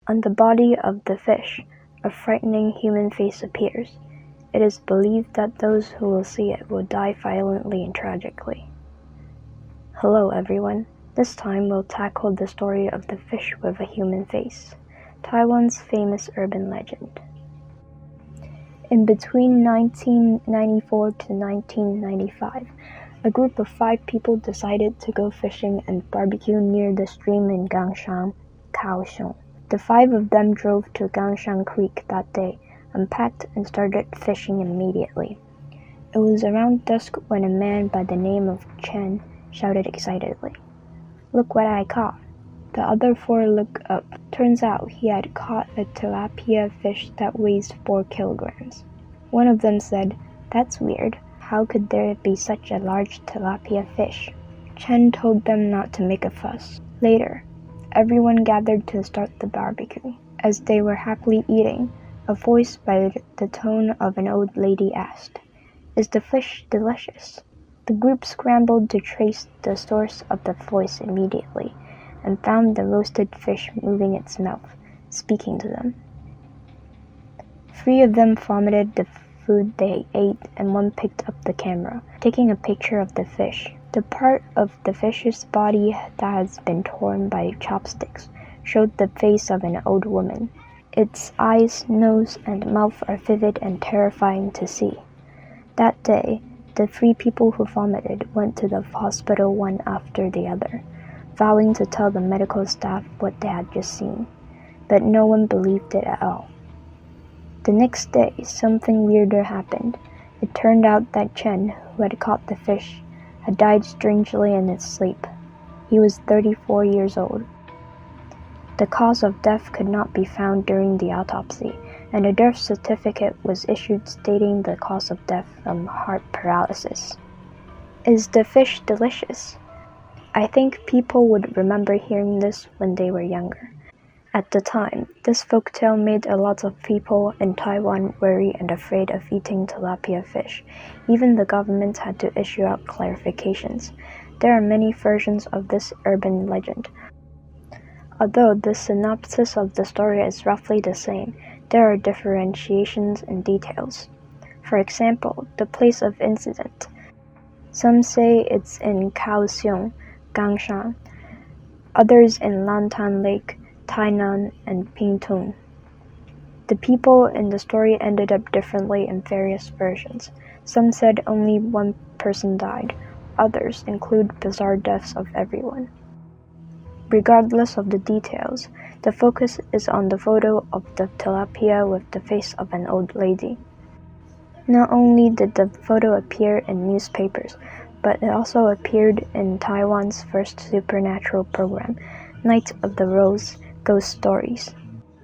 On the body of the fish, a frightening human face appears. It is believed that those who will see it will die violently and tragically. Hello everyone. This time we'll tackle the story of the fish with a human face, Taiwan's famous urban legend. In between 1994 to 1995, a group of 5 people decided to go fishing and barbecue near the stream in Gangshan, Kaohsiung. The 5 of them drove to Gangshan Creek that day, unpacked and started fishing immediately. It was around dusk when a man by the name of Chen shouted excitedly, "Look what I caught!" The other 4 looked up. Turns out he had caught a tilapia fish that weighs 4 kilograms. One of them said, "That's weird. How could there be such a large tilapia fish?" Chen told them not to make a fuss. Later, everyone gathered to start the barbecue. As they were happily eating, a voice by the tone of an old lady asked, "Is the fish delicious?" The group scrambled to trace the source of the voice immediately, and found the roasted fish moving its mouth, speaking to them. 3 of them vomited the food they ate, and 1 picked up the camera, taking a picture of the fish. The part of the fish's body that has been torn by chopsticks showed the face of an old woman. Its eyes, nose, and mouth are vivid and terrifying to see. That day, the 3 people who vomited went to the hospital one after the other, vowing to tell the medical staff what they had just seen, but no one believed it at all. The next day, something weirder happened. It turned out that Chen, who had caught the fish, had died strangely in his sleep. He was 34 years old. The cause of death could not be found during the autopsy, and a death certificate was issued stating the cause of death from heart paralysis. Is the fish delicious? I think people would remember hearing this when they were younger. At the time, this folktale made a lot of people in Taiwan worry and afraid of eating tilapia fish. Even the government had to issue out clarifications. There are many versions of this urban legend. Although the synopsis of the story is roughly the same, there are differentiations in details. For example, the place of incident. Some say it's in Kaohsiung, Gangshan, others in Lantan Lake, Tainan, and Pingtung. The people in the story ended up differently in various versions. Some said only 1 person died. Others include bizarre deaths of everyone. Regardless of the details, the focus is on the photo of the tilapia with the face of an old lady. Not only did the photo appear in newspapers, but it also appeared in Taiwan's first supernatural program, Night of the Rose Ghost Stories,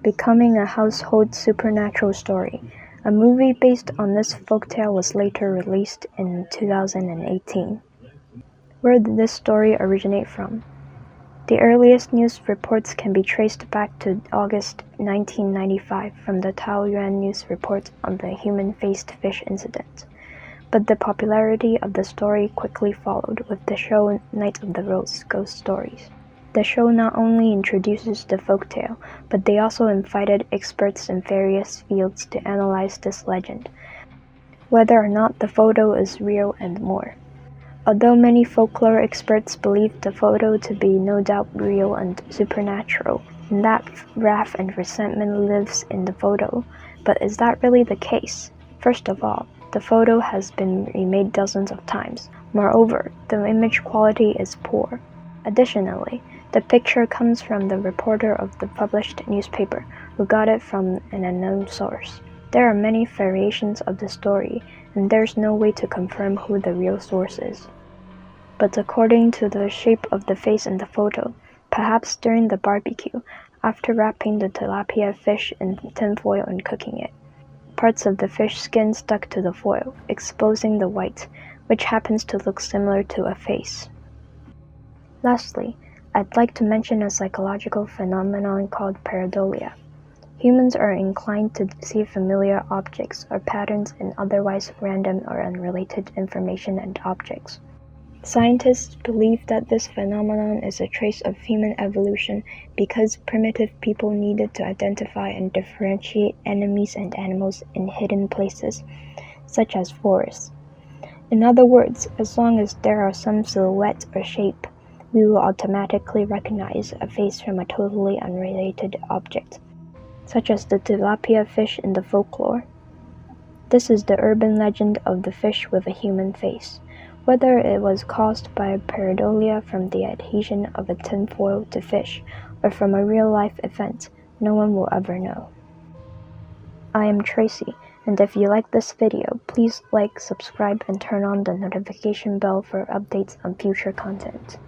becoming a household supernatural story. A movie based on this folktale was later released in 2018. Where did this story originate from? The earliest news reports can be traced back to August 1995 from the Taoyuan news report on the human-faced fish incident. But the popularity of the story quickly followed with the show Night of the Rose Ghost Stories. The show not only introduces the folktale, but they also invited experts in various fields to analyze this legend, whether or not the photo is real and more. Although many folklore experts believe the photo to be no doubt real and supernatural, and that wrath and resentment lives in the photo, but is that really the case? First of all, the photo has been remade dozens of times. Moreover, the image quality is poor. Additionally, the picture comes from the reporter of the published newspaper, who got it from an unknown source. There are many variations of the story, and there's no way to confirm who the real source is. But according to the shape of the face in the photo, perhaps during the barbecue, after wrapping the tilapia fish in tinfoil and cooking it, parts of the fish skin stuck to the foil, exposing the white, which happens to look similar to a face. Lastly, I'd like to mention a psychological phenomenon called pareidolia. Humans are inclined to see familiar objects or patterns in otherwise random or unrelated information and objects. Scientists believe that this phenomenon is a trace of human evolution because primitive people needed to identify and differentiate enemies and animals in hidden places, such as forests. In other words, as long as there are some silhouette or shape, we will automatically recognize a face from a totally unrelated object, such as the tilapia fish in the folklore. This is the urban legend of the fish with a human face. Whether it was caused by pareidolia from the adhesion of a tinfoil to fish, or from a real-life event, no one will ever know. I am Tracy, and if you like this video, please like, subscribe, and turn on the notification bell for updates on future content.